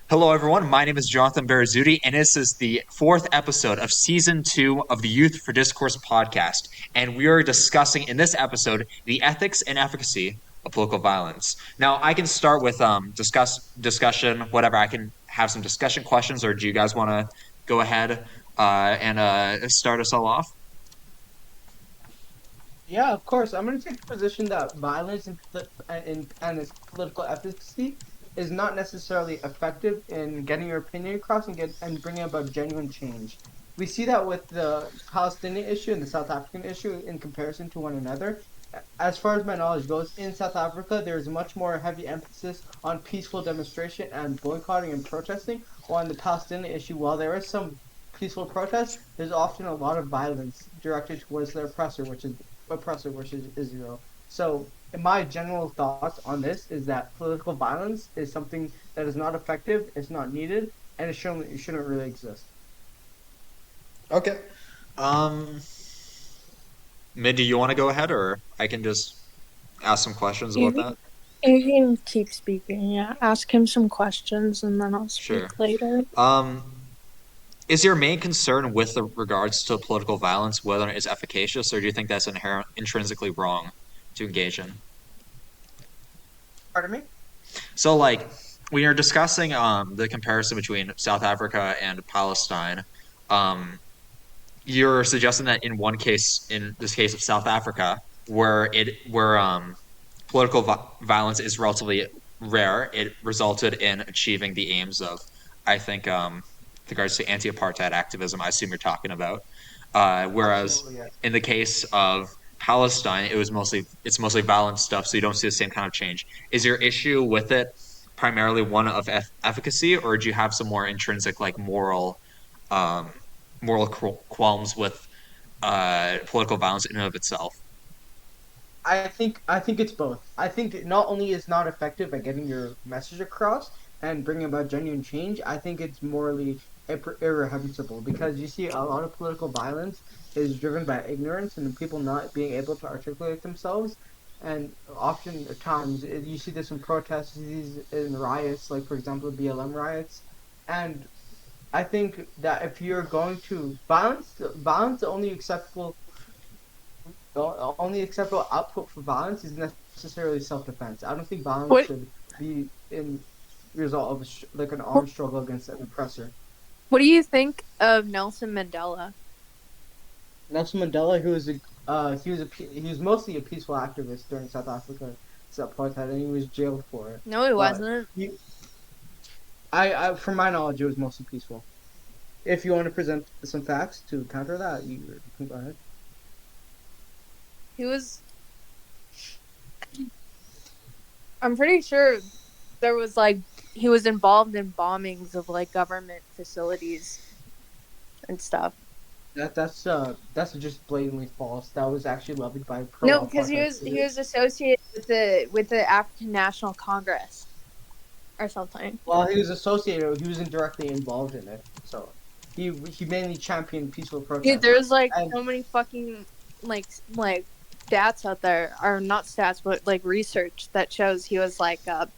Hello, everyone. My name is Jonathan Barazuti, and this is the fourth episode of season two of the Youth for Discourse podcast. And we are discussing in this episode the ethics and efficacy of political violence. Now, I can start with discussion, whatever. I can have some discussion questions, or do you guys want to go ahead and start us all off? Yeah, of course. I'm going to take the position that violence and its political efficacy is not necessarily effective in getting your opinion across and bringing about genuine change. We see that with the Palestinian issue and the South African issue in comparison to one another. As far as my knowledge goes, in South Africa, there is much more heavy emphasis on peaceful demonstration and boycotting and protesting. While on the Palestinian issue, while there is some peaceful protest, there's often a lot of violence directed towards the oppressor, which is Israel. So, my general thoughts on this is that political violence is something that is not effective, it's not needed, and it shouldn't really exist. Okay. Um, Mid, do you want to go ahead, or I can just ask some questions about You, that? you can keep speaking, yeah. Ask him some questions and then I'll Sure. speak later. Um, Is your main concern with the regards to political violence whether it's efficacious, or do you think that's intrinsically wrong to engage in? Pardon me? So, like, when you're discussing the comparison between South Africa and Palestine, um, you're suggesting that in one case, in this case of South Africa, where political violence is relatively rare, it resulted in achieving the aims of, I think, with regards to anti-apartheid activism. I assume you're talking about. Whereas Absolutely, yes. in the case of Palestine, it's mostly violent stuff, so you don't see the same kind of change. Is your issue with it primarily one of efficacy, or do you have some more intrinsic, like um, moral qualms with political violence in and of itself? I think it's both. I think it not only is not effective at getting your message across and bringing about genuine change, I think it's morally irreprehensible because you see a lot of political violence is driven by ignorance and people not being able to articulate themselves. And often times you see this in protests, you see these in riots, like for example the BLM riots. And I think that if you're going to violence only acceptable the only acceptable output for violence is necessarily self-defense. I don't think violence What should be in result of like an what armed struggle against an oppressor. what do you think of Nelson Mandela? Nelson Mandela, he was mostly a peaceful activist during South Africa's apartheid, and he was jailed for it. No, he But wasn't. he, from my knowledge, it was mostly peaceful. If you want to present some facts to counter that, you can go ahead. He was I'm pretty sure there was like he was involved in bombings of like government facilities and stuff. That's just blatantly false. That was actually levied by No, because he pro-apartheid was he state. was associated with the African National Congress or something. Well, he was associated. He wasn't directly involved in it, so he mainly championed peaceful Dude, protest. there's like And so many fucking like stats out there, or not stats, but like research that shows he was like a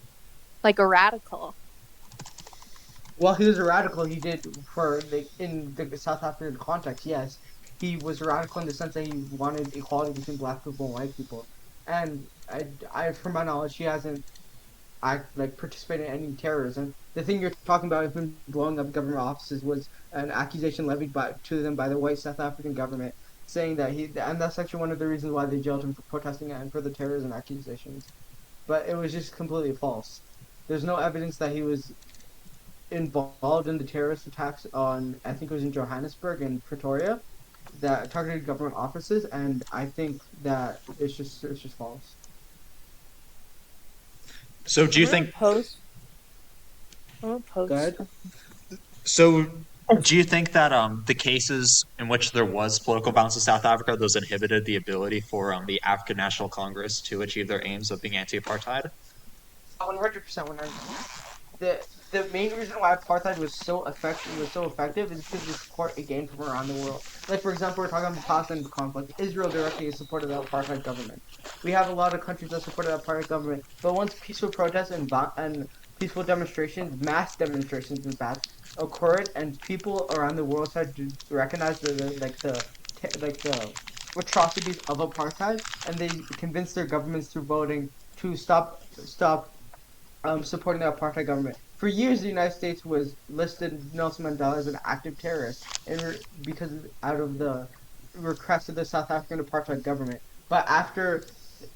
radical. while he was a radical, he did for in the South African context. Yes, he was a radical in the sense that he wanted equality between black people and white people. And from my knowledge, he hasn't participated in any terrorism. The thing you're talking about, him blowing up government offices, was an accusation levied to them by the white South African government, saying that and that's actually one of the reasons why they jailed him for protesting and for the terrorism accusations. But it was just completely false. There's no evidence that he was involved in the terrorist attacks on, I think it was in Johannesburg and Pretoria, that targeted government offices, and I think that it's just false. So, do I'm you gonna think? post. I'm gonna Go post. ahead. So, do you think that the cases in which there was political violence in South Africa, those inhibited the ability for the African National Congress to achieve their aims of being anti-apartheid? 100%. 100%. The main reason why apartheid was so effective is because of the support it gained from around the world. Like for example, we're talking about the Palestine conflict. Israel directly supported the apartheid government. We have a lot of countries that supported the apartheid government, but once peaceful protests and peaceful demonstrations, mass demonstrations, in fact, occurred, and people around the world started to recognize the atrocities of apartheid, and they convinced their governments through voting to stop supporting the apartheid government. For years, the United States was listed Nelson Mandela as an active terrorist, because out of the request of the South African apartheid government. But after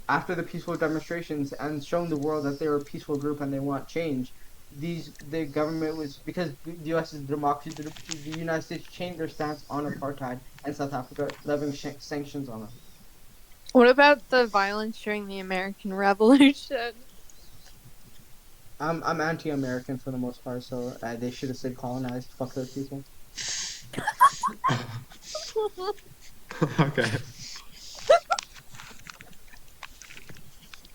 the peaceful demonstrations and showing the world that they're a peaceful group and they want change, the government was, because the U.S. is a democracy. The United States changed their stance on apartheid, and South Africa levying sanctions on them. What about the violence during the American Revolution? I'm anti-American for the most part, so they should have said colonized. Fuck those people. Okay.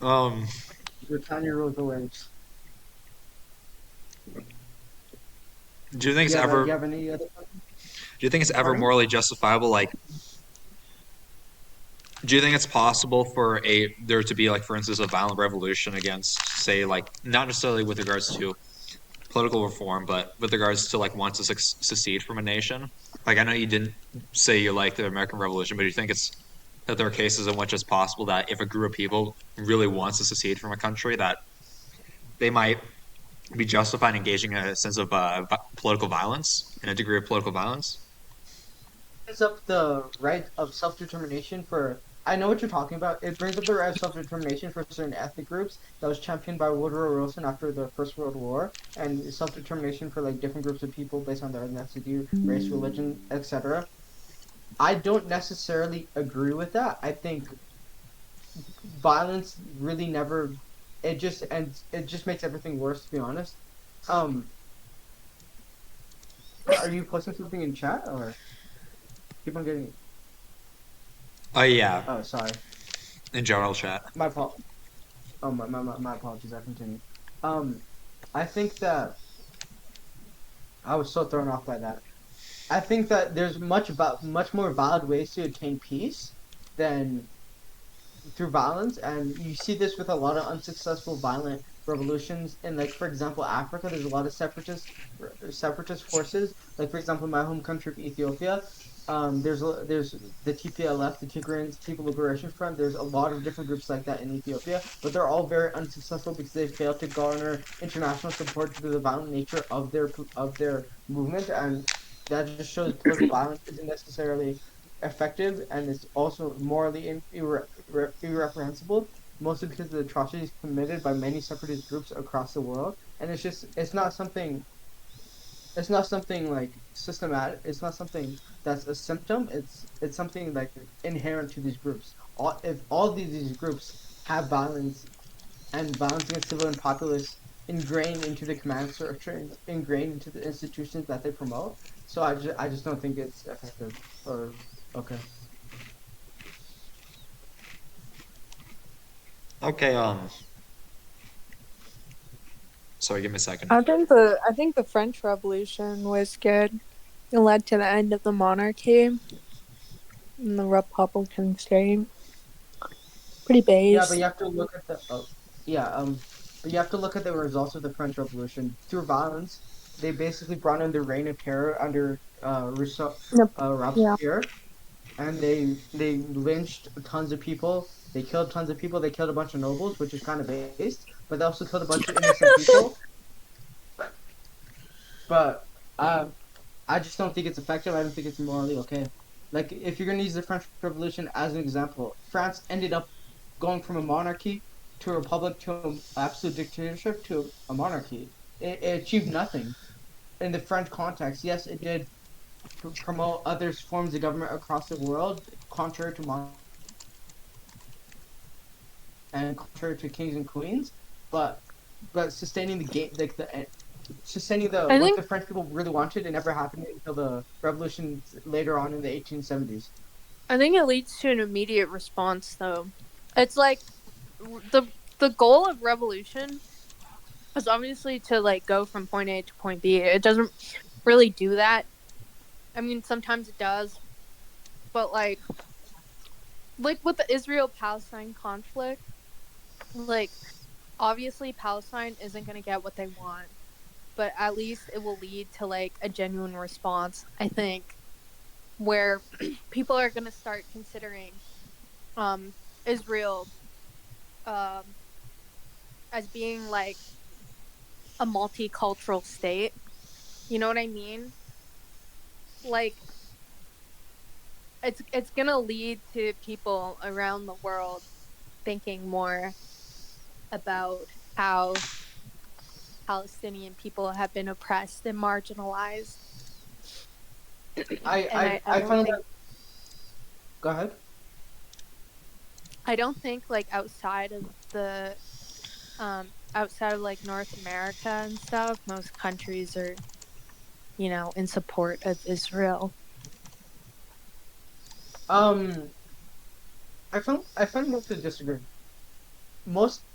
Um, Britannia ruled the waves. do you think it's ever You have any other? do you think it's ever Pardon? morally justifiable? Like, do you think it's possible for a there to be like, for instance, a violent revolution against, say, like not necessarily with regards to political reform, but with regards to like want to secede from a nation? Like, I know you didn't say you like the American Revolution, but do you think it's that there are cases in which it's possible that if a group of people really wants to secede from a country, that they might be justified in engaging in a sense of political violence and a degree of political violence? Brings up the right of self-determination for. I know what you're talking about. It brings up the right of self-determination for certain ethnic groups that was championed by Woodrow Wilson after the First World War, and self-determination for like different groups of people based on their ethnicity, race, religion, etc. I don't necessarily agree with that. I think violence really never. It just makes everything worse. To be honest, um, are you posting something in chat or keep on getting? Oh yeah, Oh, sorry. in general chat. My fault. Oh, my apologies. I continue. Um, I think that I was so thrown off by that. I think that there's much more valid ways to attain peace than through violence, and you see this with a lot of unsuccessful violent revolutions. In, like, for example, Africa, there's a lot of separatist forces. Like, for example, my home country of Ethiopia, there's the TPLF, the Tigrayan People Liberation Front. There's a lot of different groups like that in Ethiopia, but they're all very unsuccessful because they failed to garner international support due to the violent nature of their movement, and that just shows political violence isn't necessarily effective, and it's also morally irreprehensible, mostly because of the atrocities committed by many separatist groups across the world. And it's not something like systematic. It's not something that's a symptom. It's something like inherent to these groups. If all these groups have violence, and violence against civilian populace ingrained into the command structure, ingrained into the institutions that they promote. So I just don't think it's effective or okay. Okay. Sorry, give me a second. I think the French Revolution was good. It led to the end of the monarchy and the Republican state. Pretty Yeah, but you based. have to look at the yeah, but you have to look at the results of the French Revolution. Through violence, they basically brought in the reign of terror under Yep. Yeah. Robespierre, and they lynched tons of people. They killed tons of people. They killed a bunch of nobles, which is kind of based, but they also killed a bunch of innocent people. But uh, I just don't think it's effective. I don't think it's morally okay. Like, if you're gonna use the French Revolution as an example, France ended up going from a monarchy to a republic to an absolute dictatorship to a monarchy. It achieved nothing in the French context. Yes, it did promote other forms of government across the world, contrary to and contrary to kings and queens, but sustaining the game, like the sustaining the I what think the French people really wanted, it never happened until the revolution later on in the 1870s. I think it leads to an immediate response though. It's like the goal of revolution is obviously to like go from point A to point B. It doesn't really do that. I mean, sometimes it does, but like with the Israel Palestine conflict, like obviously Palestine isn't going to get what they want, but at least it will lead to like a genuine response, I think, where people are going to start considering Israel um as being like a multicultural state. You know what I mean? Like it's going to lead to people around the world thinking more about how Palestinian people have been oppressed and marginalized. I And I I I don't found think that. Go ahead. I don't think like outside of like North America and stuff, most countries are, in support of Israel. Um, I found most to disagree.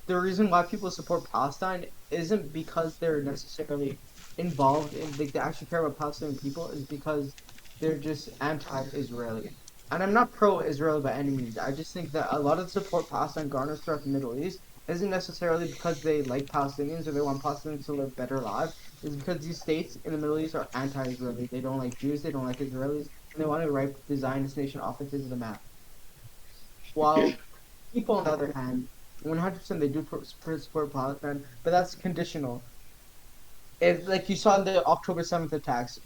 The reason why people support Palestine isn't because they're necessarily involved in they actually care about Palestinian people is because they're just anti-Israeli. And I'm not pro-Israel by any means. I just think that a lot of the support Palestine garners throughout the Middle East isn't necessarily because they like Palestinians or they want Palestinians to live better lives. It's because these states in the Middle East are anti-Israeli. They don't like Jews, they don't like Israelis, and they want to right the Zionist nation off the face of the map. While people, on the other hand, 100% they do support Palestine, but that's conditional. If, like you saw in the October 7th attacks,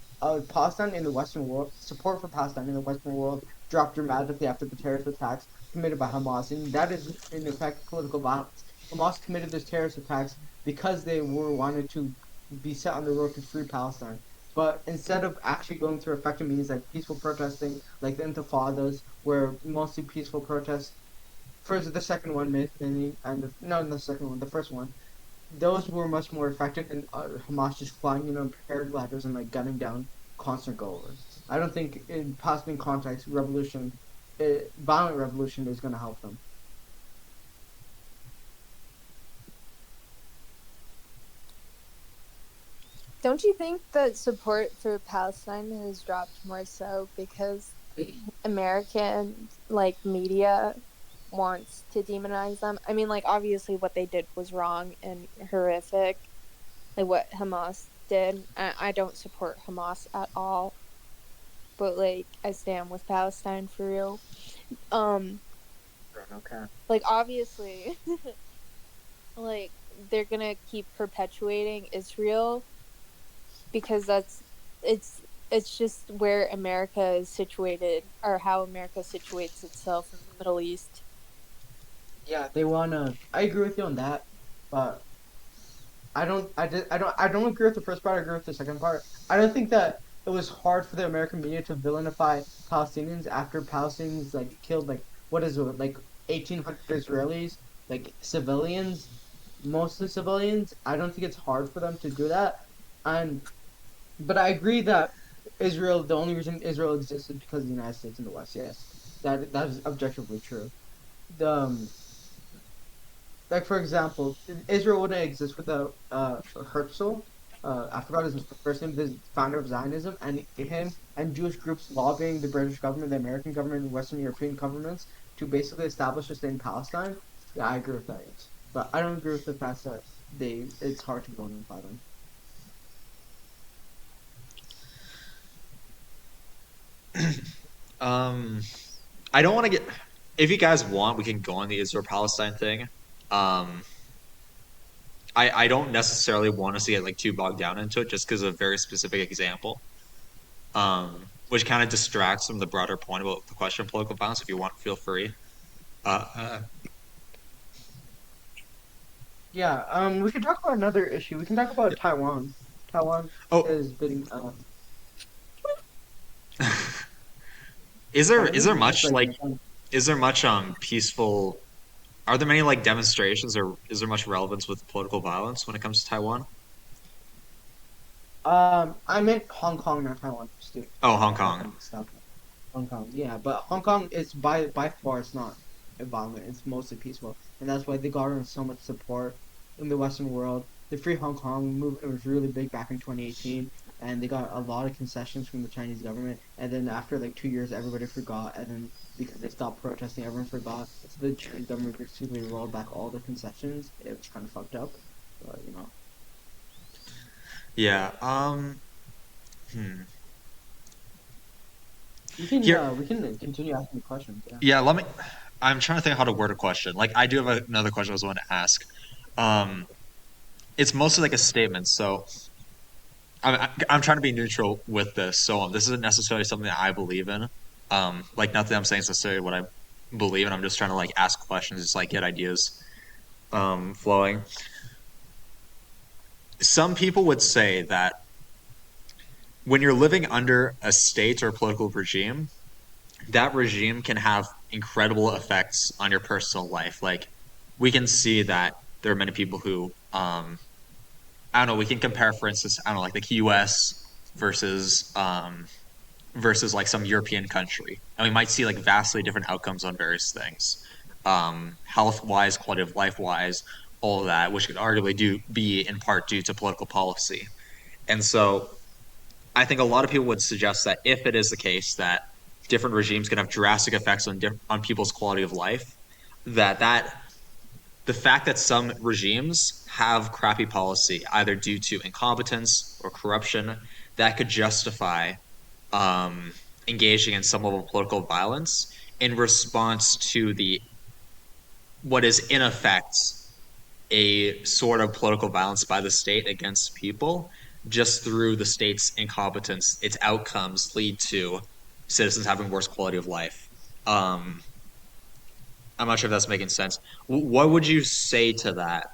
Palestine in the Western world, support for Palestine in the Western world dropped dramatically after the terrorist attacks committed by Hamas, and that is in effect political violence. Hamas committed those terrorist attacks because they were wanted to be set on the road to free Palestine. But instead of actually going through effective means like peaceful protesting, like the Intifadas, where mostly peaceful protests first the second one mainly, and no, the second one, the first one. Those were much more effective than Hamas just flying in on paragliders and like gunning down constant goers. I don't think in Palestinian context, violent revolution is going to help them. Don't you think that support for Palestine has dropped more so because American like media wants to demonize them? I mean, like obviously what they did was wrong and horrific, like what Hamas did. I don't support Hamas at all, but like I stand with Palestine for real. Um, Okay. like obviously, like they're gonna keep perpetuating Israel because it's it's just where America is situated or how America situates itself in the Middle East. Yeah, they wanna. I agree with you on that, but I don't. I don't agree with the first part. I agree with the second part. I don't think that it was hard for the American media to villainify Palestinians after Palestinians like killed like what is it like 1,800 Israelis like civilians, mostly civilians. I don't think it's hard for them to do that, and but I agree that Israel. The only reason Israel exists is because of the United States and the West. Yes, that is objectively true. The like for example, Israel wouldn't exist without Herzl. I forgot his first name, the founder of Zionism, and him and Jewish groups lobbying the British government, the American government, and Western European governments to basically establish a state in Palestine. Yeah, I agree with that. Yes, but I don't agree with the fact that they it's hard to vilify them. Um, I don't want to get. If you guys want, we can go on the Israel Palestine thing. Um, I don't necessarily want us to get like too bogged down into it, just because of a very specific example. Which kind of distracts from the broader point about the question of political violence. If you want, feel free. Uh, uh, Yeah, we can talk about another issue. We can talk about Taiwan. Taiwan oh, has been is there Taiwan is is there nice. much Like like is there much peaceful? Are there many like demonstrations, or is there much relevance with political violence when it comes to Taiwan? I meant Hong Kong, not Taiwan. Stupid. Oh, Hong I got Kong. them mixed up. Hong Kong, yeah, but Hong Kong is by far it's not violent. It's mostly peaceful, and that's why they garner so much support in the Western world. The Free Hong Kong movement was really big back in 2018. and they got a lot of concessions from the Chinese government. And then after like 2 years, everybody forgot, and then because they stopped protesting, everyone forgot. So the Chinese government basically rolled back all the concessions. It was kind of fucked up, but you know. Yeah. Hmm. Here, We can continue asking questions. Yeah. yeah, I'm trying to think how to word a question. Like, I do have another question I was wanting to ask. Um, it's mostly like a statement, so I'm trying to be neutral with this. So this isn't necessarily something that I believe in. Like, nothing I'm saying is necessarily what I believe in. I'm just trying to like ask questions, just like get ideas flowing. Some people would say that when you're living under a state or a political regime, that regime can have incredible effects on your personal life. Like, we can see that there are many people who, I don't know, we can compare, for instance, I don't know, like the US versus, versus like some European country. And we might see like vastly different outcomes on various things. Health wise, quality of life wise, all of that, which could arguably be in part due to political policy. And so I think a lot of people would suggest that if it is the case that different regimes can have drastic effects on people's quality of life, that the fact that some regimes have crappy policy, either due to incompetence or corruption, that could justify um, engaging in some level of political violence in response to the what is in effect a sort of political violence by the state against people just through the state's incompetence. Its outcomes lead to citizens having worse quality of life. Um, I'm not sure if that's making sense. What would you say to that?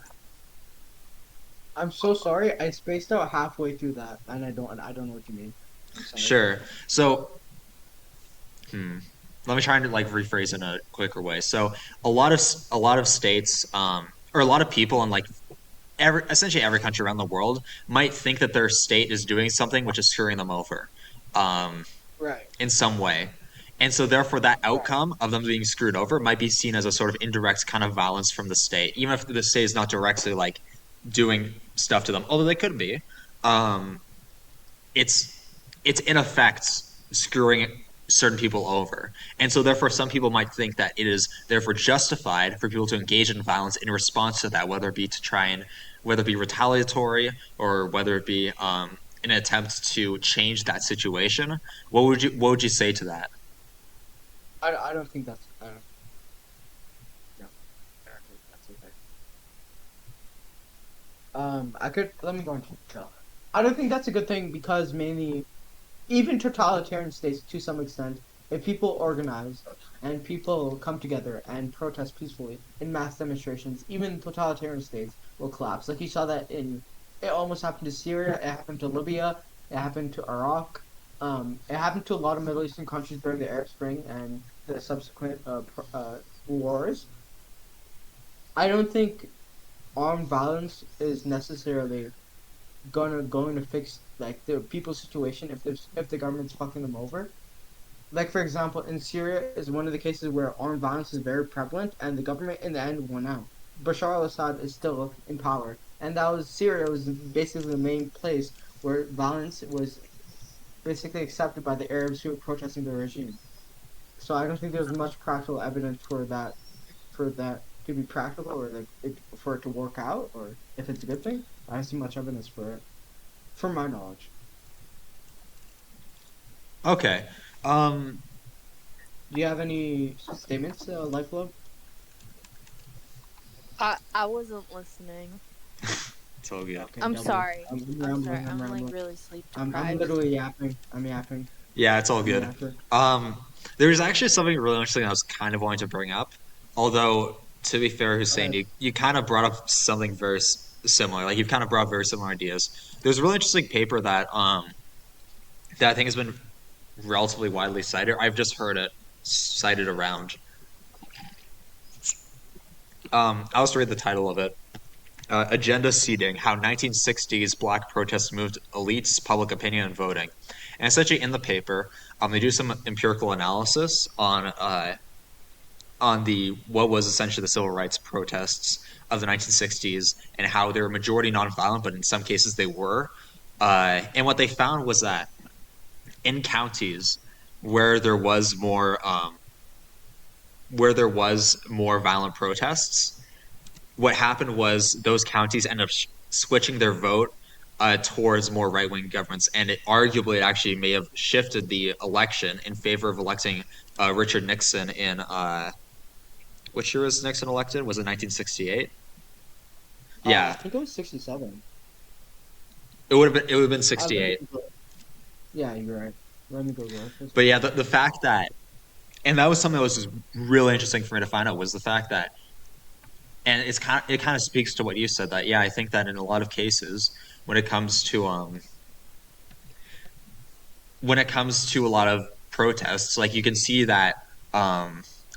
I'm so sorry. I spaced out halfway through that, and I don't know what you mean. I'm sorry. Sure. So, hmm, let me try and like rephrase in a quicker way. So, a lot of states, or a lot of people in like essentially every country around the world might think that their state is doing something which is screwing them over um, Right. in some way. And so, therefore, that Right. outcome of them being screwed over might be seen as a sort of indirect kind of violence from the state, even if the state is not directly like doing stuff to them, although they could be. Um, it's it's in effect screwing certain people over. And so therefore some people might think that it is therefore justified for people to engage in violence in response to that, whether it be to try and whether it be retaliatory or whether it be an attempt to change that situation. What would you say to that? I don't think that's. I don't. No. I don't think that's okay. I could let me go into detail. I don't think that's a good thing because mainly, even totalitarian states to some extent, if people organize and people come together and protest peacefully in mass demonstrations, even totalitarian states will collapse. Like you saw that in, it almost happened to Syria, it happened to Libya, it happened to Iraq, it happened to a lot of Middle Eastern countries during the Arab Spring and the subsequent wars. I don't think armed violence is necessarily going to fix like the people's situation if the government's fucking them over. Like for example, in Syria is one of the cases where armed violence is very prevalent, and the government in the end won out. Bashar al-Assad is still in power, and that was Syria was basically the main place where violence was basically accepted by the Arabs who were protesting the regime. So I don't think there's much practical evidence for that to be practical or like for it to work out or if it's a good thing. I don't see much evidence for it, from my knowledge. Okay. Um, Do you have any statements, Lifelove? I wasn't listening. it's all good. Okay, I'm double. sorry. I'm I'm sorry. rambling. I'm I'm like rambling. really sleep I'm deprived. literally yapping. I'm yapping. Yeah, it's all I'm a good. yapper. Um, there's actually something really interesting I was kind of wanting to bring up. Although, to be fair, Go Hussein, ahead. you kind of brought up something very similar. Like you've kind of brought up very similar ideas. There's a really interesting paper that I think has been relatively widely cited. I've just heard it cited around. I'll just read the title of it. Agenda Seeding: How 1960s Black Protests Moved Elites, Public Opinion, and Voting. And essentially, in the paper, they do some empirical analysis on the what was essentially the civil rights protests of the 1960s and how they were majority nonviolent, but in some cases they were And what they found was that in counties where there was more violent protests, what happened was those counties ended up switching their vote towards more right wing governments, and it arguably it actually may have shifted the election in favor of electing Richard Nixon in which year was Nixon elected? Was it 1968? I Yeah, think it was 67. it would have been Let 68. me go. Yeah, you're right. Let me Google it. But yeah, the fact that and that was something that was just really interesting for me to find out was the fact that and it kind of speaks to what you said that yeah, I think that in a lot of cases when it comes to a lot of protests, like you can see that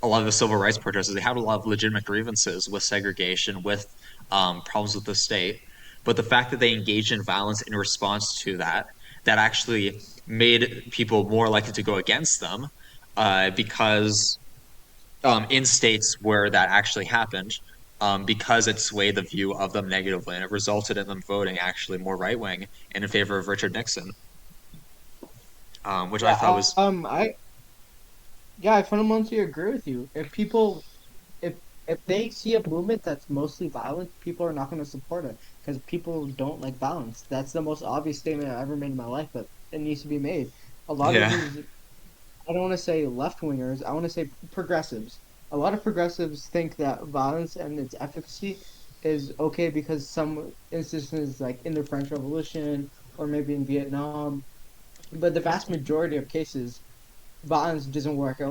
a lot of the civil rights protesters they had a lot of legitimate grievances with segregation, with problems with the state, but the fact that they engaged in violence in response to that, that actually made people more likely to go against them, because in states where that actually happened, because it swayed the view of them negatively, and it resulted in them voting actually more right wing and in favor of Richard Nixon, which I thought Yeah, was I fundamentally agree with you. If they see a movement that's mostly violent, people are not going to support it because people don't like violence. That's the most obvious statement I've ever made in my life, but it needs to be made. A lot of yeah. these, I don't want to say left wingers, I want to say progressives. A lot of progressives think that violence and its efficacy is okay because some instances, like in the French Revolution or maybe in Vietnam, but the vast majority of cases violence doesn't work. It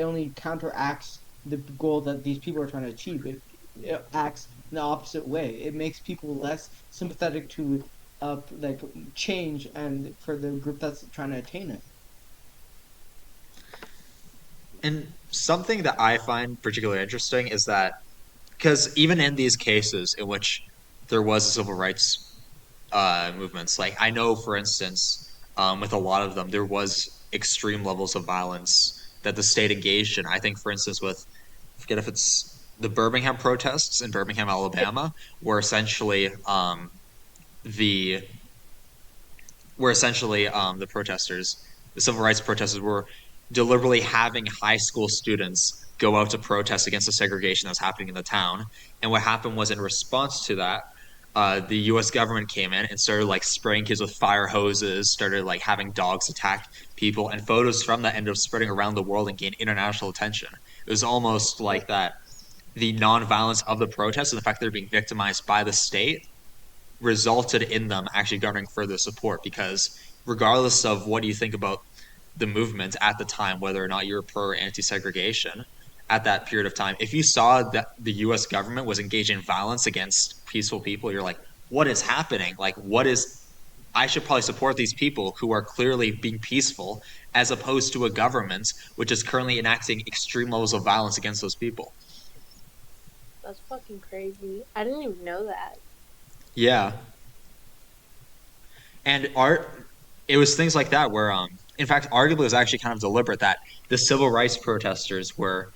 only counteracts the goal that these people are trying to achieve. It acts in the opposite way. It makes people less sympathetic to like change and for the group that's trying to attain it. And something that I find particularly interesting is that because even in these cases in which there was a civil rights movements, like I know, for instance, with a lot of them, there was extreme levels of violence that the state engaged in. I think, for instance, with I forget if it's the Birmingham protests in Birmingham, Alabama, where essentially the the protesters, the civil rights protesters, were deliberately having high school students go out to protest against the segregation that's happening in the town. And what happened was, in response to that, the U.S. government came in and started like spraying kids with fire hoses, started like having dogs attack people, and photos from that ended up spreading around the world and gained international attention. It was almost Yeah. like that the nonviolence of the protests and the fact they're being victimized by the state resulted in them actually garnering further support because regardless of what you think about the movement at the time, whether or not you're pro or anti-segregation at that period of time, if you saw that the US government was engaging in violence against peaceful people, you're like, what is happening? Like, what is I should probably support these people who are clearly being peaceful as opposed to a government which is currently enacting extreme levels of violence against those people. That's fucking crazy. I didn't even know that. Yeah. And art, it was things like that where, in fact, arguably it was actually kind of deliberate that the civil rights protesters were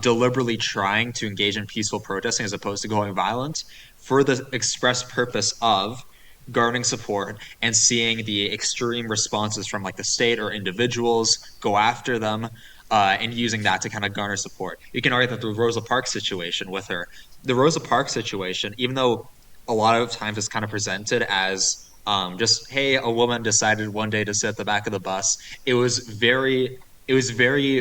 deliberately trying to engage in peaceful protesting as opposed to going violent for the express purpose of garnering support and seeing the extreme responses from like the state or individuals go after them, and using that to kind of garner support. You can argue that the Rosa Parks situation with her, the Rosa Parks situation, even though a lot of times it's kind of presented as just hey, a woman decided one day to sit at the back of the bus. It was very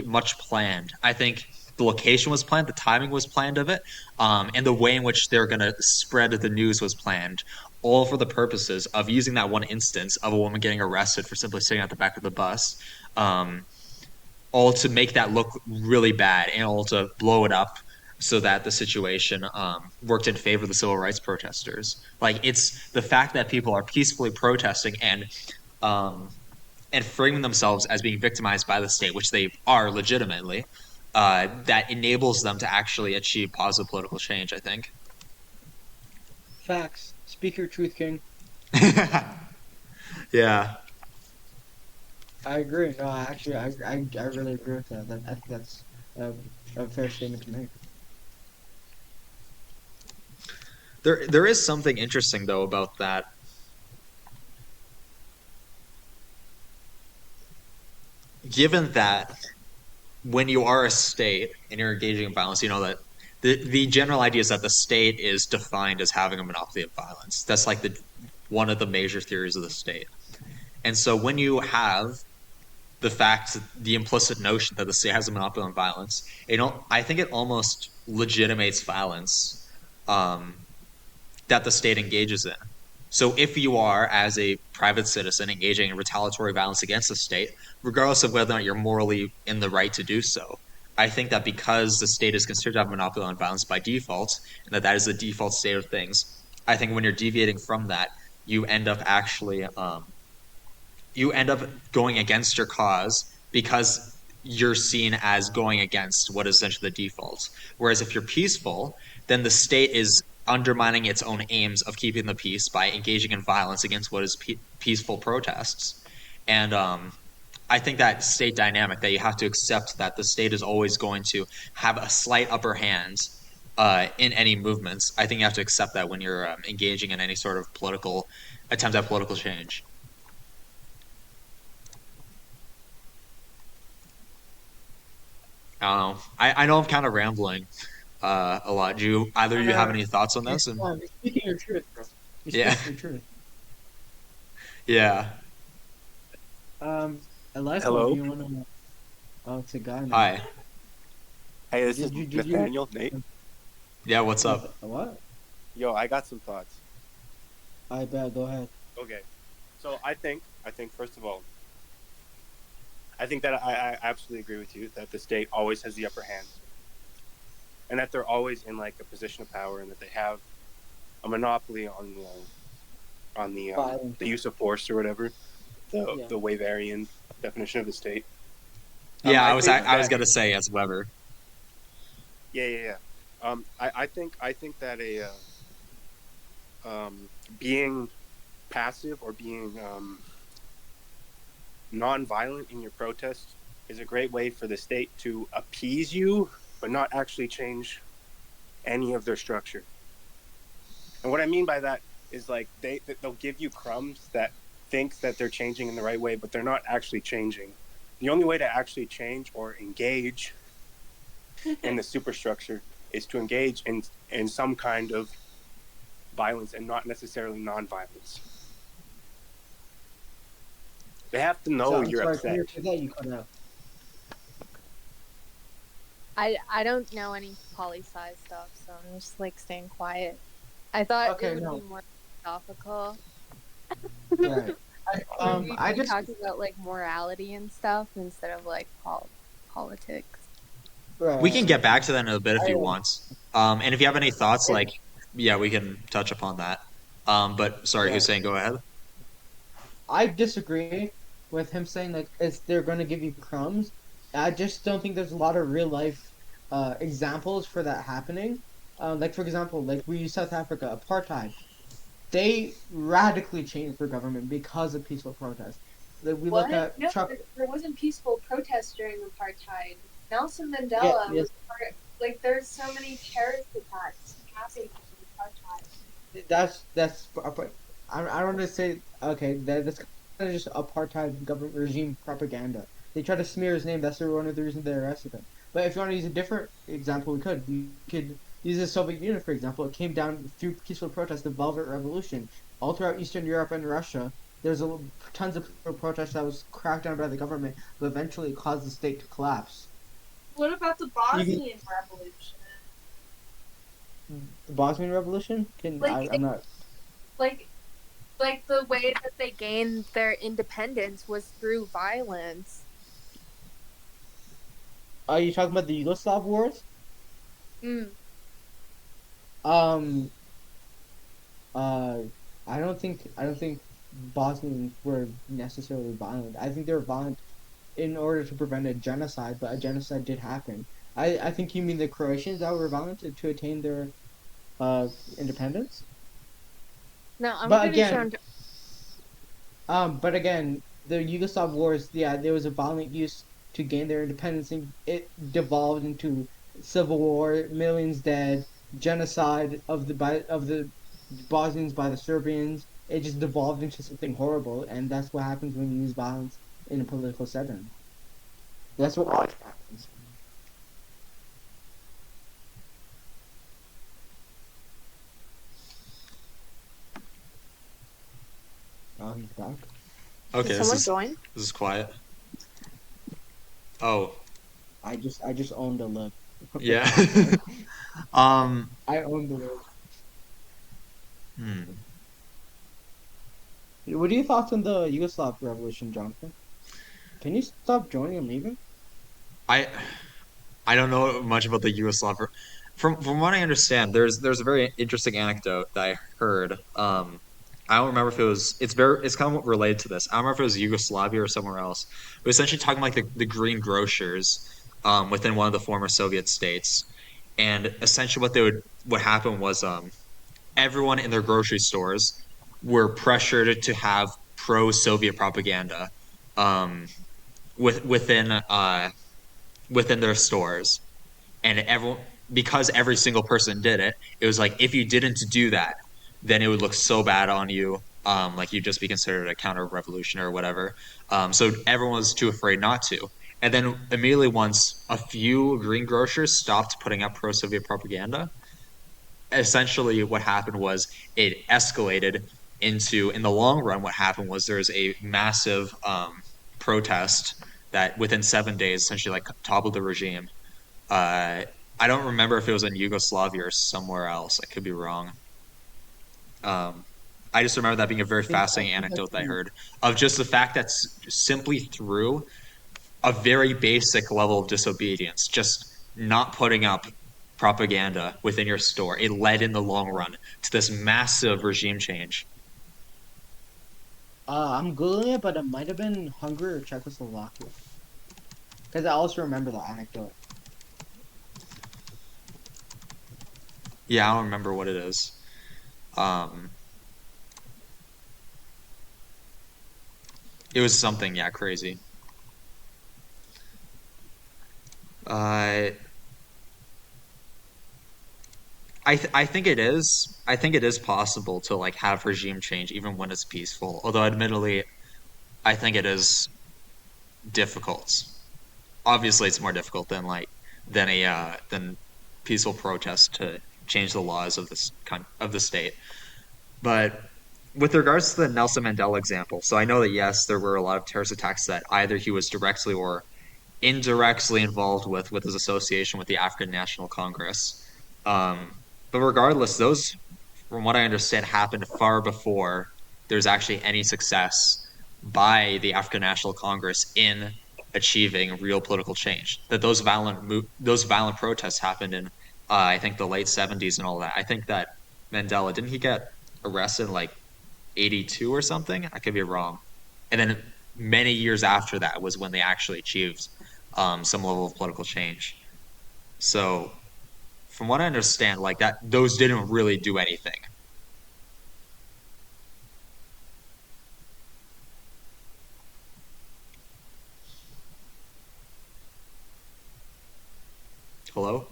much planned. I think the location was planned, the timing was planned of it, and the way in which they're going to spread the news was planned, all for the purposes of using that one instance of a woman getting arrested for simply sitting at the back of the bus, um, all to make that look really bad and all to blow it up so that the situation worked in favor of the civil rights protesters. Like it's the fact that people are peacefully protesting um, and framing themselves as being victimized by the state, which they are legitimately, that enables them to actually achieve positive political change, I think. Facts. Speak your truth, King. Yeah. I agree. No, I really agree with that. I think that's a, a fair statement to make. There is something interesting though about that given that when you are a state and you're engaging in violence, you know that the general idea is that the state is defined as having a monopoly of violence. That's like the one of the major theories of the state. And so when you have the implicit notion that the state has a monopoly on violence, I think it almost legitimates violence um, that the state engages in. So if you are, as a private citizen, engaging in retaliatory violence against the state, regardless of whether or not you're morally in the right to do so, I think that because the state is considered to have a monopoly on violence by default, and that is the default state of things, I think when you're deviating from that, you end up actually you end up going against your cause because you're seen as going against what is essentially the default. Whereas if you're peaceful, then the state is undermining its own aims of keeping the peace by engaging in violence against what is peaceful protests. And I think that state dynamic that you have to accept that the state is always going to have a slight upper hand in any movements. I think you have to accept that when you're engaging in any sort of political attempt at political change. I don't know. I know I'm kind of rambling a lot. Do you either of you have any thoughts on this? And You're speaking your truth, bro. You're yeah, speaking your truth. yeah. Eliza, do Hello. you want to? Oh, it's a guy now. Hi. Hey, this is Did you? Nathaniel. Nate. Yeah. What's up? What? Yo, I got some thoughts. I bet. Go ahead. Okay. So I think first of all, I think that I absolutely agree with you that the state always has the upper hand, and that they're always in like a position of power, and that they have a monopoly on the use of force or whatever, the Waverian definition of the state. Yeah, I was that gonna say as Weber. yeah. I think that being passive or being non-violent in your protest is a great way for the state to appease you, but not actually change any of their structure. And what I mean by that is like they'll give you crumbs that thinks that they're changing in the right way, but they're not actually changing. The only way to actually change or engage in the superstructure is to engage in some kind of violence and not necessarily non-violence. They have to know you're Sorry, upset. you cut out. I don't know any poli-sci stuff, so I'm just like staying quiet. I thought Okay, it would no. be more philosophical. Right. I We'd be just talking about like morality and stuff instead of like politics. right. We can get back to that in a bit if you I- want. And if you have any thoughts, Yeah. like, yeah, we can touch upon that. But sorry, Yeah. Hussein, go ahead. I disagree with him saying like it's they're gonna give you crumbs. I just don't think there's a lot of real life examples for that happening. Like for example, like we use South Africa, apartheid. They radically changed their government because of peaceful protests. Like we look at No, Chuck. there wasn't peaceful protest during apartheid. Nelson Mandela Yeah, yes. was part. Like, there's so many terrorist attacks happening in apartheid. That's. I don't want to say okay. That's kind of just apartheid government regime propaganda. They try to smear his name. That's one of the reasons they arrested him. But if you want to use a different example, we could. We could use the Soviet Union for example. It came down through peaceful protests, the Velvet Revolution, all throughout Eastern Europe and Russia. There's tons of peaceful protests that was cracked down by the government, but eventually it caused the state to collapse. What about the Bosnian Revolution? The Bosnian Revolution? I'm not. Like, Like the way that they gained their independence was through violence. Are you talking about the Yugoslav wars? Mm. Um. Uh. I don't think Bosnians were necessarily violent. I think they were violent in order to prevent a genocide, but a genocide did happen. I think you mean the Croatians that were violent to attain their independence. No, I'm But pretty again, sure. But again, the Yugoslav wars, yeah, there was a violent use to gain their independence, and it devolved into civil war, millions dead, genocide of the Bosnians by the Serbians. It just devolved into something horrible, and that's what happens when you use violence in a political setting. That's what always happens. Oh, he's back. Did Okay, someone join? this is quiet. Oh, I just owned the lip. yeah. um, I own the lip. hmm. What are your thoughts on the Yugoslav revolution, Jonathan? Can you stop joining and leaving? I I don't know much about the Yugoslav. From what I understand, there's a very interesting anecdote that I heard. I don't remember if it's kind of related to this. I don't remember if it was Yugoslavia or somewhere else. But essentially talking like the green grocers within one of the former Soviet states, and essentially what happened was everyone in their grocery stores were pressured to have pro-Soviet propaganda um, within their stores, and everyone because every single person did it, it was like if you didn't do that, then it would look so bad on you. Like you'd just be considered a counter revolution or whatever. So everyone was too afraid not to. And then immediately once a few greengrocers stopped putting up pro-Soviet propaganda, essentially what happened was it escalated into, in the long run, what happened was there's a massive protest that within 7 days essentially like toppled the regime. I don't remember if it was in Yugoslavia or somewhere else. I could be wrong. Um, I just remember that being a very I fascinating think that's anecdote that I heard of just the fact that simply through a very basic level of disobedience, just not putting up propaganda within your store, it led in the long run to this massive regime change. I'm googling it, but it might have been Hungary or Czechoslovakia. Because I also remember the anecdote. Yeah, I don't remember what it is. Um, it was something, yeah, crazy. Uh, I think it is. I think it is possible to like have regime change even when it's peaceful. Although admittedly, I think it is difficult. Obviously, it's more difficult than peaceful protest to change the laws of of the state. But with regards to the Nelson Mandela example, so I know that yes, there were a lot of terrorist attacks that either he was directly or indirectly involved with his association with the African National Congress. But regardless, those, from what I understand, happened far before there's actually any success by the African National Congress in achieving real political change. That those violent protests happened in I think the late 70s and all that. I think that Mandela didn't he get arrested in like 82 or something? I could be wrong. And then many years after that was when they actually achieved some level of political change. So from what I understand, like that, those didn't really do anything. Hello?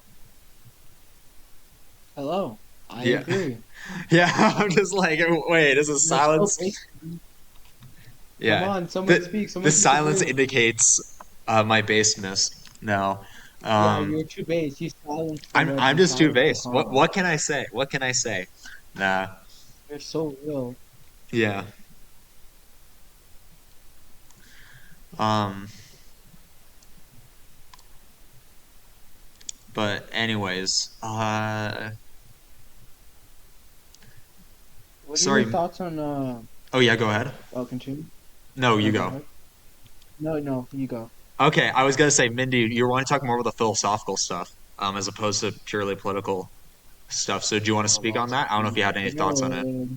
Hello. I Yeah. agree. Yeah, I'm just like, wait, is it You're so silence? basic. Come Yeah. on, someone speak. The Someone silence disagree. indicates my baseness. No. Yeah, Um, you're too base. You silence the word. I'm You just too silence the base. comment. What can I say? What can I say? Nah. You're so real. Yeah. Um, but anyways, What are your sorry. thoughts on Oh yeah, go ahead. oh, continue. No, you No, go go. ahead. No, no, you go. Okay, I was gonna say, Mindy, you want to talk more about the philosophical stuff, as opposed to purely political stuff. So, do you want to speak on that? I don't know if you had any thoughts on it. No,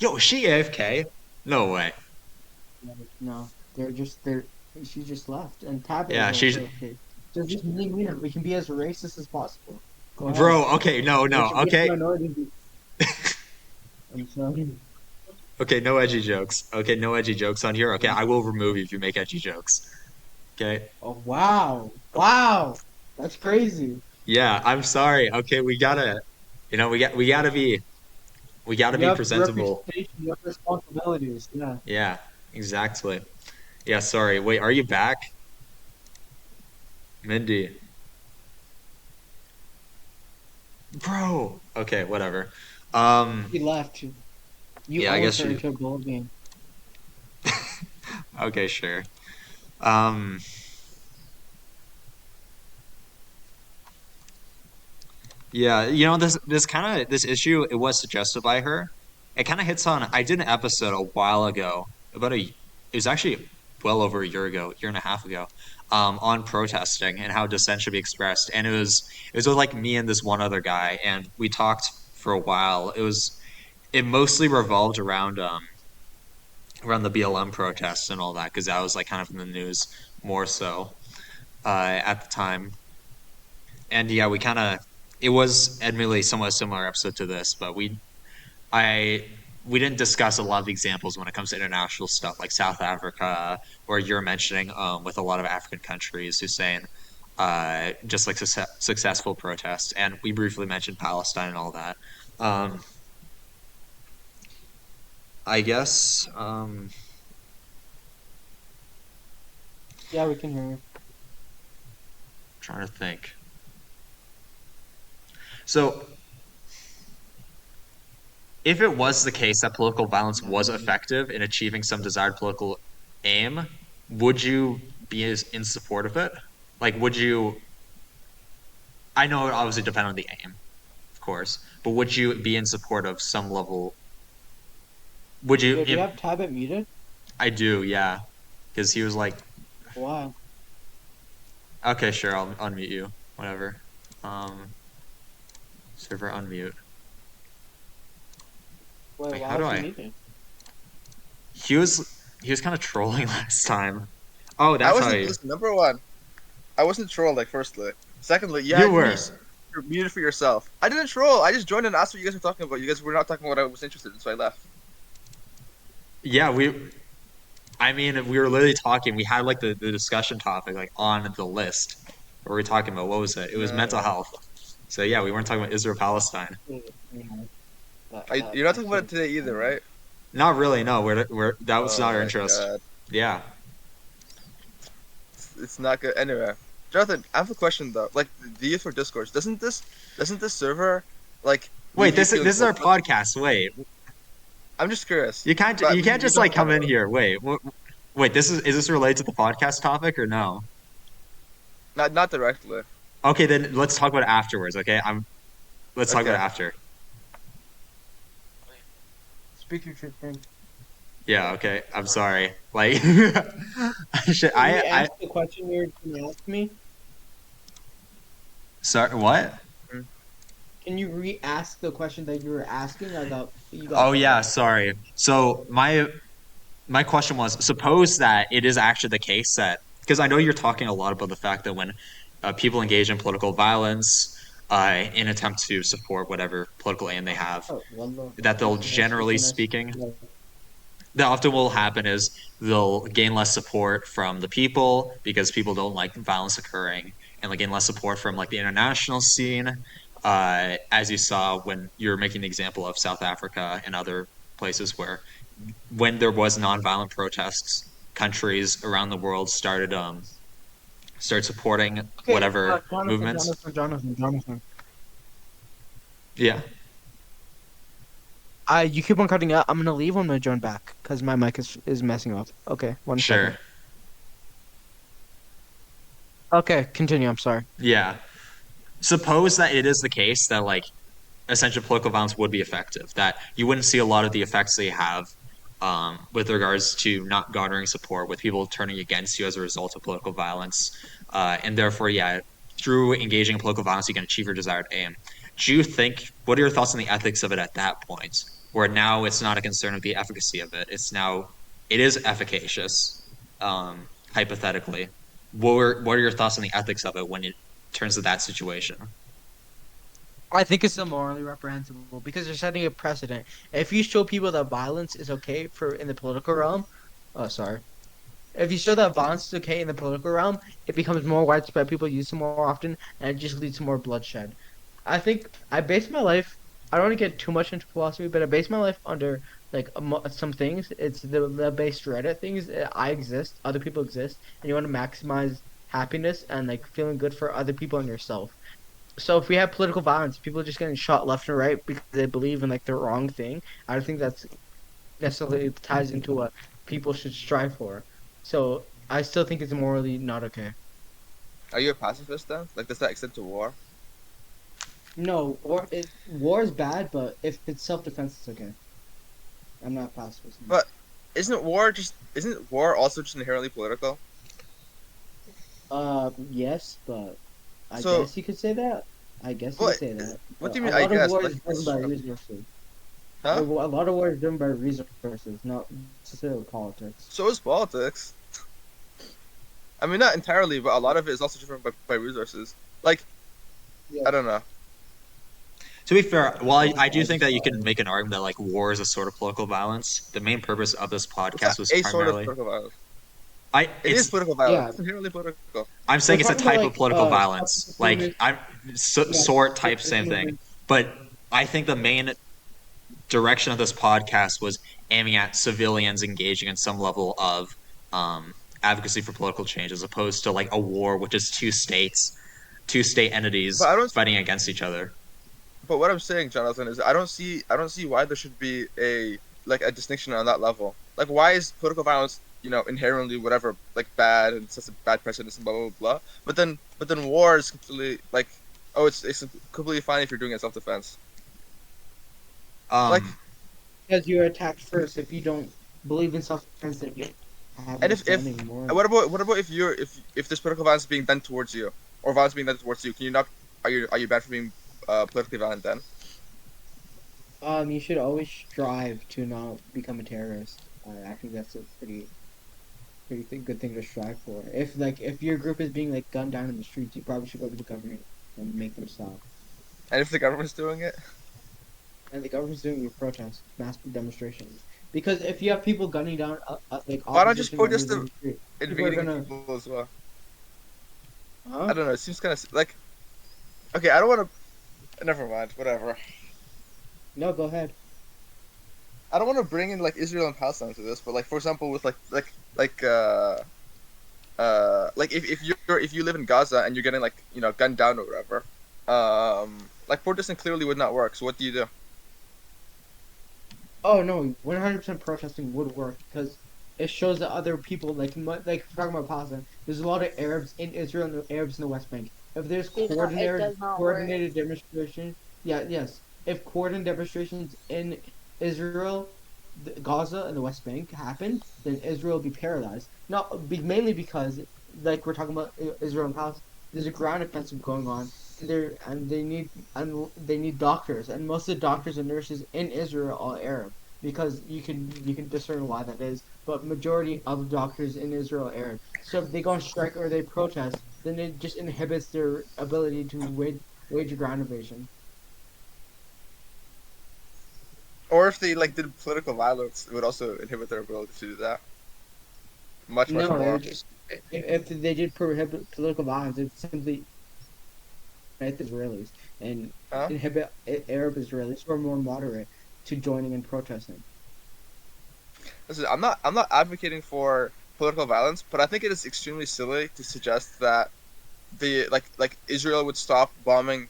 Yo, is she AFK? No way. no, they're. She just left, and Tabit is Yeah, she's also okay. Just me. We can be as racist as possible. Go ahead. bro. Okay, no, We no. should be a Okay, minority. I'm sorry. okay, no edgy jokes. Okay, no edgy jokes on here. Okay, I will remove you if you make edgy jokes. Okay. Oh wow, wow, that's crazy. Yeah, I'm sorry. Okay, we gotta be We got to You be have presentable. representation, you have responsibilities. Yeah. Yeah, exactly. Yeah, sorry. Wait, are you back, Mindy? Bro. Okay, whatever. Um, He left. You yeah, I almost guess turned you. into a ball game. Okay, sure. Um, yeah, this kind of this issue, it was suggested by her. It kind of hits on. I did an episode a while ago it was actually well over a year ago, year and a half ago, on protesting and how dissent should be expressed. And it was with like me and this one other guy, and we talked for a while. It mostly revolved around the BLM protests and all that because that was like kind of in the news more so at the time. And yeah, we kind of it was admittedly somewhat similar episode to this, but I we didn't discuss a lot of examples when it comes to international stuff like South Africa or you're mentioning with a lot of African countries who's saying just like successful protests, and we briefly mentioned Palestine and all that. Um, I guess Yeah, we can hear you. trying to think. So if it was the case that political violence was effective in achieving some desired political aim, would you be in support of it? Like, would you? I know it obviously depend on the aim, of course, but would you be in support of some level? Would you? Yo, do you If have Tabit muted? I do, yeah, because he was like, Why? okay, sure, I'll unmute you, whatever. Um, server unmute. Wait, Wait, why how do was he I? muted? He was kind of trolling last time. Oh, I that's how wasn't. you. Listen, number one, I wasn't trolled. Like, firstly, secondly, yeah, You were. you're muted for yourself. I didn't troll. I just joined and asked what you guys were talking about. You guys were not talking about what I was interested in, so I left. Yeah, I mean, we were literally talking. We had like the discussion topic like on the list. What were we talking about? What was it? It was mental No, health. So yeah, we weren't talking about Israel Palestine. you're not talking about it today either, right? Not really. No, we're that was Oh not our my interest. god, Yeah. it's not good. Anyway, Jonathan, I have a question though. Like, the use for Discourse, doesn't this server like Wait, leave you this feeling is our hopeless? podcast. Wait, I'm just curious. you But can't we just don't like have time come in about it. here. Wait. Is this related to the podcast topic or no? Not directly. Okay, then let's talk about it afterwards. Okay, let's talk about it Okay. after. Speak your truth, thing. Yeah. Okay. I'm sorry. Like, shit. Can you ask the question you were going to ask me? Sorry. What? Can you re-ask the question that you were asking? You got Oh cut yeah, off. sorry. So my question was, suppose that it is actually the case that because I know you're talking a lot about the fact that when people engage in political violence in attempt to support whatever political aim they have, Oh, wallah. that they'll Nice, generally nice. speaking, Yeah. that often will happen is they'll gain less support from the people because people don't like violence occurring, and they'll gain less support from like the international scene, as you saw when you were making the example of South Africa and other places where when there was nonviolent protests, countries around the world started supporting Okay, whatever Jonathan, movements. Jonathan. Yeah, You keep on cutting out. I'm gonna leave. I'm gonna join back because my mic is messing up. Okay, one sure. second. Okay, continue. I'm sorry. Yeah. Suppose that it is the case that like essential political violence would be effective, that you wouldn't see a lot of the effects they have with regards to not garnering support, with people turning against you as a result of political violence. And therefore, yeah, through engaging in political violence, you can achieve your desired aim. Do you think, what are your thoughts on the ethics of it at that point, where now it's not a concern of the efficacy of it? It is efficacious, hypothetically. What are your thoughts on the ethics of it when it turns to that situation? I think it's still morally reprehensible because they're setting a precedent. If you show people that violence is okay for in the political realm, oh sorry. If you show that violence is okay in the political realm, it becomes more widespread. People use it more often, and it just leads to more bloodshed. I think I base my life I don't want to get too much into philosophy, but I base my life under like some things. It's the base Reddit things. I exist, other people exist, and you want to maximize happiness and like feeling good for other people and yourself. So if we have political violence, people are just getting shot left and right because they believe in like the wrong thing. I don't think that's necessarily ties into what people should strive for. So I still think it's morally not okay. Are you a pacifist then? Like, does that extend to war? No, war is bad, but if it's self defense, it's okay. I'm not a pacifist. But isn't war also just inherently political? Yes, but I So, guess you could say that. I guess you what could say that. what But do you a mean? I lot of guess war like is driven it's by resources. A huh? lot of war is driven by resources, not necessarily politics. So is politics. I mean, not entirely, but a lot of it is also driven by resources. Like, I Yeah. don't know. To be fair, while I do I think just that you can make an argument that like war is a sort of political violence, the main purpose of this It's not podcast was a sort of primarily political violence. I It is it's political violence. yeah. It's inherently political. I'm We're saying it's a talking about type of like political public violence. Like performance. I'm Yes, sort type it's same thing. movement. But I think the main direction of this podcast was aiming at civilians engaging in some level of advocacy for political change, as opposed to like a war, which is two state But entities I don't. fighting against each other. But what I'm saying, Jonathan, is I don't see why there should be a distinction on that level. Like, why is political violence, inherently whatever, like bad and sets a bad precedence and blah blah blah. But then war is completely like, oh, it's completely fine if you're doing it in self defense. Like, Um, Because you're attacked first. If you don't believe in self defense, then you have and no if stand anymore. what about if there's political violence being done towards you or violence being done towards you, can you not are you banned from being politically violent then? You should always strive to not become a terrorist. I think that's a good thing to strive for. If your group is being like gunned down in the streets, you probably should go to the government and make them stop. And if the government's doing it, And the government's doing your protests, mass demonstrations. Because if you have people gunning down like why not just opposition protest members in the the street, people are invading gonna, people as well? huh? I don't know. It seems kind of like okay. I don't want to. Never mind. Whatever. No, go ahead. I don't want to bring in like Israel and Palestine to this, but like for example, with like if you live in Gaza and you're getting like gunned down or whatever, like protesting clearly would not work. So what do you do? Oh no, 100% protesting would work because it shows that other people like if we're talking about Palestine. There's a lot of Arabs in Israel and Arabs in the West Bank. If there's It does not work. coordinated demonstration, yeah, yes. If coordinated demonstrations in Israel, Gaza, and the West Bank happen, then Israel will be paralyzed. Not mainly because like we're talking about Israel and Palestine. There's a ground offensive going on. They need doctors, and most of the doctors and nurses in Israel are Arab because you can discern why that is. But majority of the doctors in Israel are Arab. So if they go on strike or they protest, then it just inhibits their ability to wage a ground invasion. Or if they like did political violence, it would also inhibit their ability to do that. Much No, it more. would just if they did prohibit political violence, it simply inhibit Israelis and Huh? inhibit Arab Israelis who are more moderate to joining and protesting. Listen, I'm not advocating for political violence, but I think it is extremely silly to suggest that the like Israel would stop bombing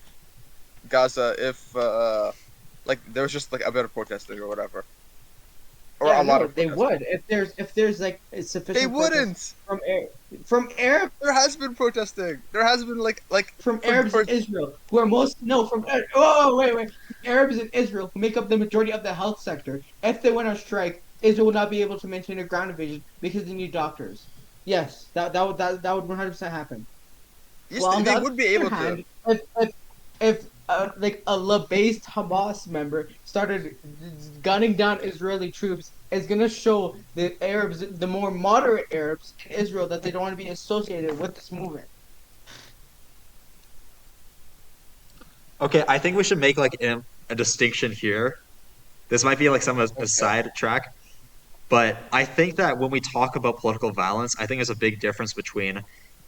Gaza if like there was just like a bit of protesting or whatever, or Yeah, a lot no, of they protesting. would if there's like They sufficient protest wouldn't. from from Arab There has been protesting. There has been like from for, Arabs for in Israel who are most no from oh wait Arabs in Israel who make up the majority of the health sector. If they went on strike, Israel would not be able to maintain a ground invasion because they need doctors. Yes, that would 100% happen. yes, Well, on the they would be other able to. hand, if like a La-based Hamas member started gunning down Israeli troops, it's gonna show the Arabs, the more moderate Arabs in Israel, that they don't want to be associated with this movement. okay, I think we should make like a distinction here. This might be like some a Okay. side track, but I think that when we talk about political violence, I think there's a big difference between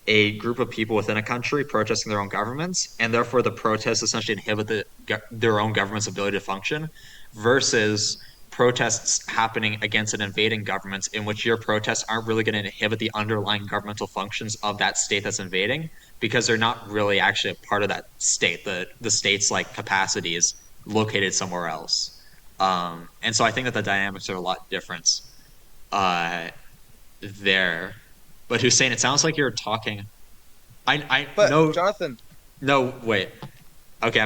a group of people within a country protesting their own governments, and therefore the protests essentially inhibit the their own government's ability to function, versus protests happening against an invading government in which your protests aren't really going to inhibit the underlying governmental functions of that state that's invading because they're not really actually a part of that state. The state's like capacity is located somewhere else. And so I think that the dynamics are a lot different uh, there. But Hussein, it sounds like you're talking. I But no Jonathan, no wait. Okay,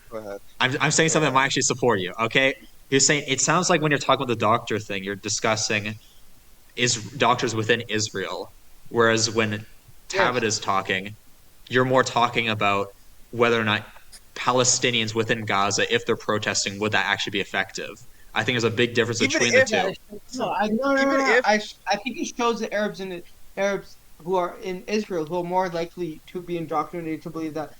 go ahead. I'm saying Go something that ahead. might actually support you. Okay, you're saying it sounds like when you're talking about the doctor thing, you're discussing is doctors within Israel, whereas when Tabit Yes. is talking, you're more talking about whether or not Palestinians within Gaza, if they're protesting, would that actually be effective? I think there's a big difference Even between the if Yeah, two. no, listen, no, even no. if I think it shows the Arabs who are in Israel who are more likely to be indoctrinated to believe that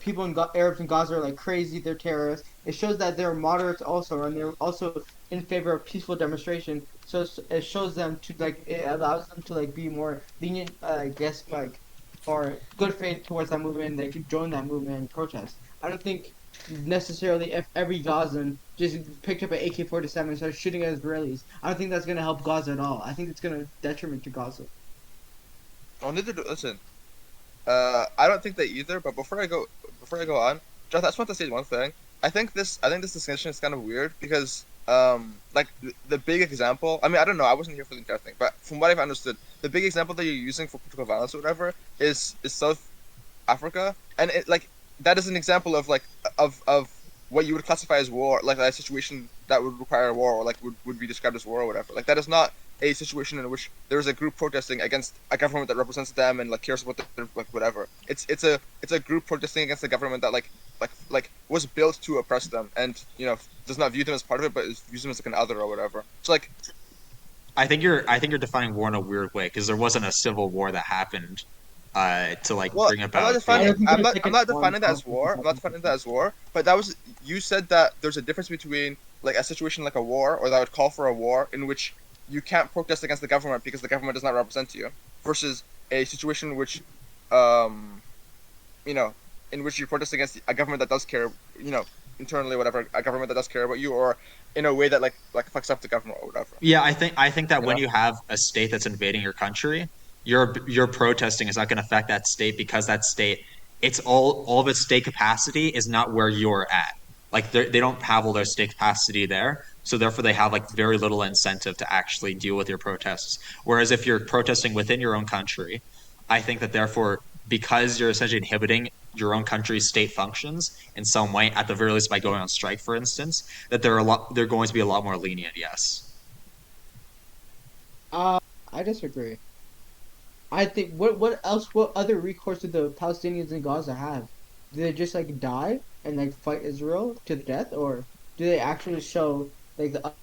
people Arabs in Gaza are like crazy, they're terrorists. It shows that they're moderates also, and they're also in favor of peaceful demonstration. So it shows them to like it allows them to like be more lenient, I guess, like or good faith towards that movement. They could join that movement and protest. I don't think necessarily if every Gazan just picked up an AK-47 and started shooting at Israelis. I don't think that's gonna help Gaza at all. I think it's gonna detriment to Gaza. oh, listen, I don't think that either. But before I go on, Jonathan, I just want to say one thing. I think this discussion is kind of weird because like the big example. I mean, I don't know. I wasn't here for the entire thing, but from what I've understood, the big example that you're using for political violence or whatever is South Africa, and it like that is an example of like of what you would classify as war, like a situation that would require a war or like would be described as war or whatever. Like that is not a situation in which there is a group protesting against a government that represents them and like cares about their like whatever. It's a group protesting against a government that like was built to oppress them and does not view them as part of it, but views them as like an other or whatever. So like I think you're defining war in a weird way because there wasn't a civil war that happened to like well, bring about I the don't think there's like I'm an not armed defining that as conflict. war. I'm not defining that as war. But that was you said that there's a difference between like a situation like a war or that would call for a war in which you can't protest against the government because the government does not represent you, versus a situation in which, um, you know, in which you protest against a government that does care, internally, whatever, a government that does care about you, or in a way that like fucks up the government or whatever. Yeah, I think that You when know. you have a state that's invading your country, your protesting is not going to affect that state because that state, it's all of its state capacity is not where you're at. Like they don't have all their state capacity there, so therefore they have like very little incentive to actually deal with your protests. Whereas if you're protesting within your own country, I think that therefore because you're essentially inhibiting your own country's state functions in some way, at the very least by going on strike, for instance, that they're going to be a lot more lenient. Yes. Uh, I disagree. I think what other recourse do the Palestinians in Gaza have? Do they just like die and like fight Israel to the death, or do they actually show like the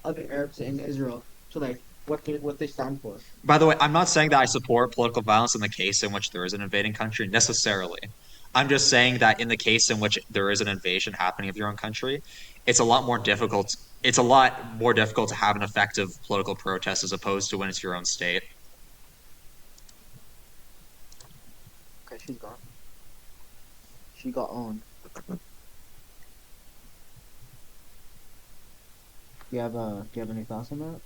other Arabs in Israel to like what they stand for? By the way, I'm not saying that I support political violence in the case in which there is an invading country necessarily. I'm just saying that in the case in which there is an invasion happening of your own country, it's a lot more difficult. It's a lot more difficult to have an effective political protest as opposed to when it's your own state. Okay, she's gone. She got on. Do you have any thoughts on that?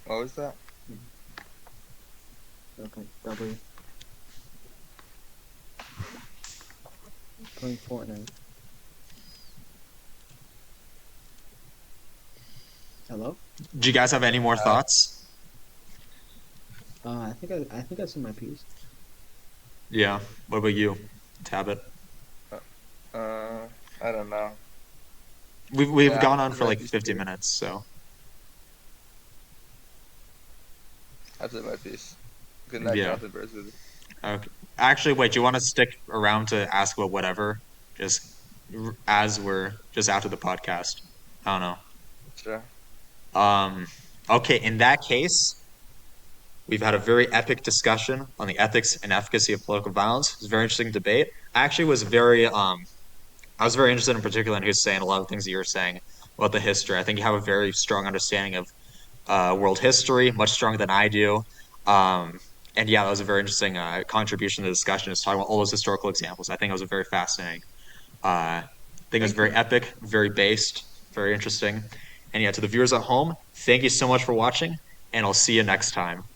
What was that? Okay, W. Playing Fortnite. Hello? Do you guys have any more thoughts? I think I said my piece. Yeah. What about you, Tabit? I don't know. We've Yeah, gone on I've for read like these 50 two. minutes, so I've said my piece. Good night, yeah. Jonathan Berswood. Okay. Actually, wait. Do you want to stick around to ask about whatever? Just as we're just after the podcast. I don't know. Sure. Okay, in that case, we've had a very epic discussion on the ethics and efficacy of political violence. It was a very interesting debate. I actually was I was very interested in particular in who's saying a lot of things that you were saying about the history. I think you have a very strong understanding of world history, much stronger than I do. Um, And yeah, that was a very interesting contribution to the discussion. Is talking about all those historical examples. I think it was a very fascinating. I think it was Thank very you. epic, very based, very interesting. And yeah, to the viewers at home, thank you so much for watching, and I'll see you next time.